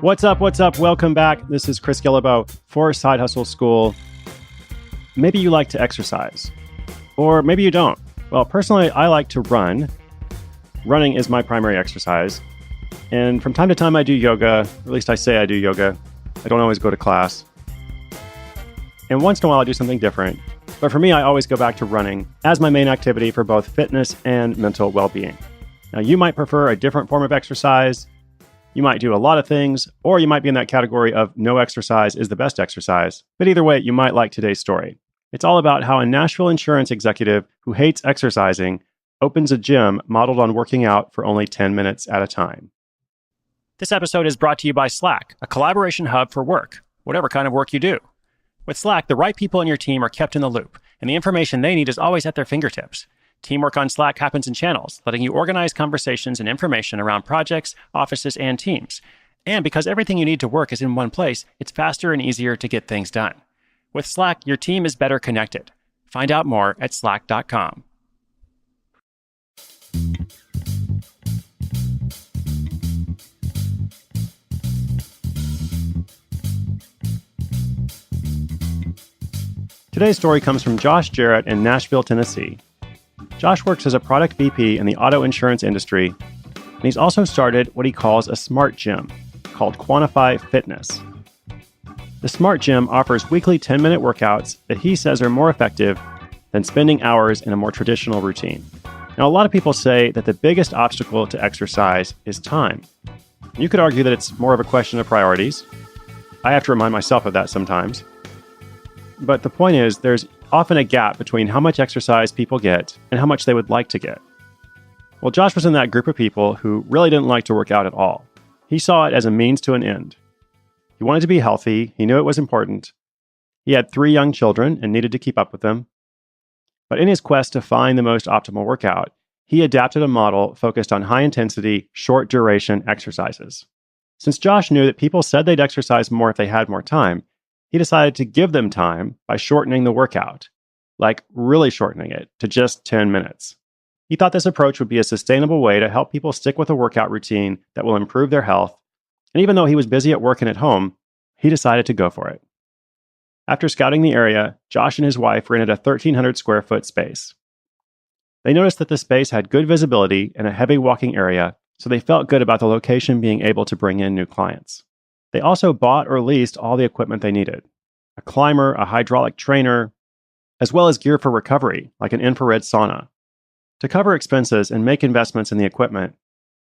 What's up? What's up? Welcome back. This is Chris Gillibo for Side Hustle School. Maybe you like to exercise, or maybe you don't. Well, personally, I like to run. Running is my primary exercise. And from time to time, I do yoga. Or at least I say I do yoga. I don't always go to class. And once in a while, I do something different. But for me, I always go back to running as my main activity for both fitness and mental well-being. Now, you might prefer a different form of exercise. You might do a lot of things, or you might be in that category of no exercise is the best exercise. But either way, you might like today's story. It's all about how a Nashville insurance executive who hates exercising opens a gym modeled on working out for only 10 minutes at a time. This episode is brought to you by Slack, a collaboration hub for work, whatever kind of work you do. With Slack, the right people in your team are kept in the loop, and the information they need is always at their fingertips. Teamwork on Slack happens in channels, letting you organize conversations and information around projects, offices, and teams. And because everything you need to work is in one place, it's faster and easier to get things done. With Slack, your team is better connected. Find out more at slack.com. Today's story comes from Josh Jarrett in Nashville, Tennessee. Josh works as a product VP in the auto insurance industry, and he's also started what he calls a smart gym called Quantify Fitness. The smart gym offers weekly 10-minute workouts that he says are more effective than spending hours in a more traditional routine. Now, a lot of people say that the biggest obstacle to exercise is time. You could argue that it's more of a question of priorities. I have to remind myself of that sometimes. But the point is, there's often a gap between how much exercise people get and how much they would like to get. Well, Josh was in that group of people who really didn't like to work out at all. He saw it as a means to an end. He wanted to be healthy. He knew it was important. He had 3 young children and needed to keep up with them. But in his quest to find the most optimal workout, he adapted a model focused on high-intensity, short-duration exercises. Since Josh knew that people said they'd exercise more if they had more time, he decided to give them time by shortening the workout, like really shortening it to just 10 minutes. He thought this approach would be a sustainable way to help people stick with a workout routine that will improve their health. And even though he was busy at work and at home, he decided to go for it. After scouting the area, Josh and his wife rented a 1,300 square foot space. They noticed that the space had good visibility and a heavy walking area, so they felt good about the location being able to bring in new clients. They also bought or leased all the equipment they needed: a climber, a hydraulic trainer, as well as gear for recovery, like an infrared sauna. To cover expenses and make investments in the equipment,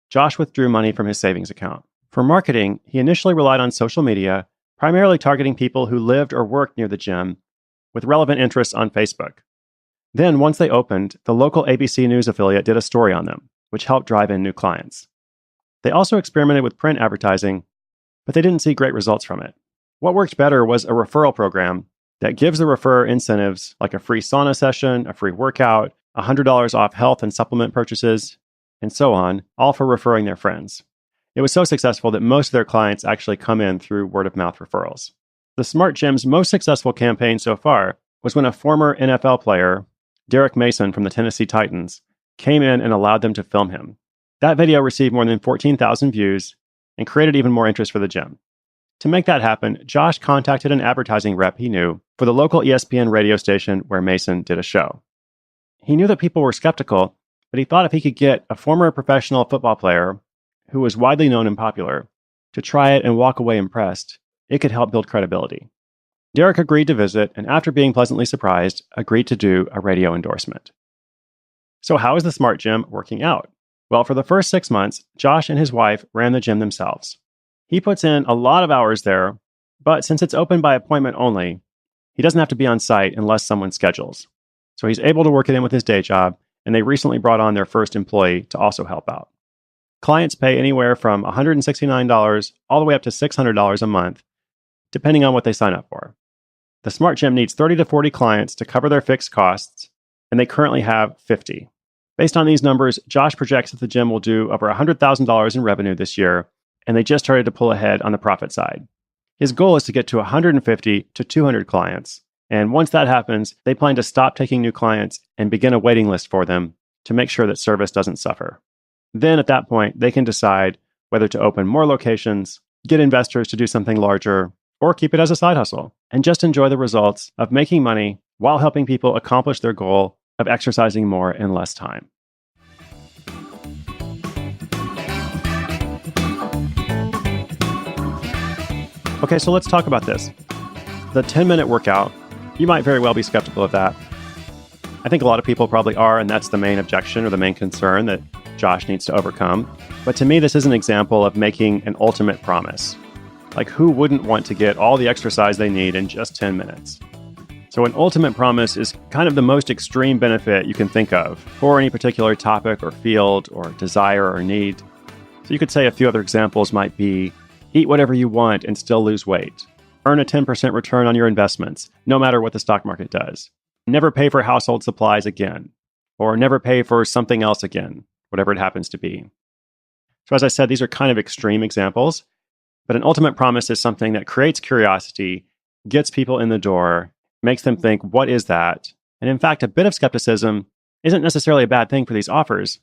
Josh withdrew money from his savings account. For marketing, he initially relied on social media, primarily targeting people who lived or worked near the gym, with relevant interests on Facebook. Then, once they opened, the local ABC News affiliate did a story on them, which helped drive in new clients. They also experimented with print advertising, but they didn't see great results from it. What worked better was a referral program that gives the referrer incentives like a free sauna session, a free workout, $100 off health and supplement purchases, and so on, all for referring their friends. It was so successful that most of their clients actually come in through word-of-mouth referrals. The Smart Gym's most successful campaign so far was when a former NFL player, Derek Mason from the Tennessee Titans, came in and allowed them to film him. That video received more than 14,000 views and created even more interest for the gym. To make that happen, Josh contacted an advertising rep he knew for the local ESPN radio station where Mason did a show. He knew that people were skeptical, but he thought if he could get a former professional football player who was widely known and popular to try it and walk away impressed, it could help build credibility. Derek agreed to visit, and after being pleasantly surprised, agreed to do a radio endorsement. So how is the Smart Gym working out? Well, for the first 6 months, Josh and his wife ran the gym themselves. He puts in a lot of hours there, but since it's open by appointment only, he doesn't have to be on site unless someone schedules. So he's able to work it in with his day job, and they recently brought on their first employee to also help out. Clients pay anywhere from $169 all the way up to $600 a month, depending on what they sign up for. The Smart Gym needs 30 to 40 clients to cover their fixed costs, and they currently have 50. Based on these numbers, Josh projects that the gym will do over $100,000 in revenue this year, and they just started to pull ahead on the profit side. His goal is to get to 150 to 200 clients, and once that happens, they plan to stop taking new clients and begin a waiting list for them to make sure that service doesn't suffer. Then at that point, they can decide whether to open more locations get investors to do something larger, or keep it as a side hustle, and just enjoy the results of making money while helping people accomplish their goal of exercising more in less time. Okay, so let's talk about this. The 10-minute workout, you might very well be skeptical of that. I think a lot of people probably are, and that's the main objection or the main concern that Josh needs to overcome. But to me, this is an example of making an ultimate promise. Like, who wouldn't want to get all the exercise they need in just 10 minutes? So an ultimate promise is kind of the most extreme benefit you can think of for any particular topic or field or desire or need. So you could say a few other examples might be, eat whatever you want and still lose weight. Earn a 10% return on your investments, no matter what the stock market does. Never pay for household supplies again. Or never pay for something else again, whatever it happens to be. So as I said, these are kind of extreme examples, but an ultimate promise is something that creates curiosity, gets people in the door, makes them think, what is that? And in fact, a bit of skepticism isn't necessarily a bad thing for these offers,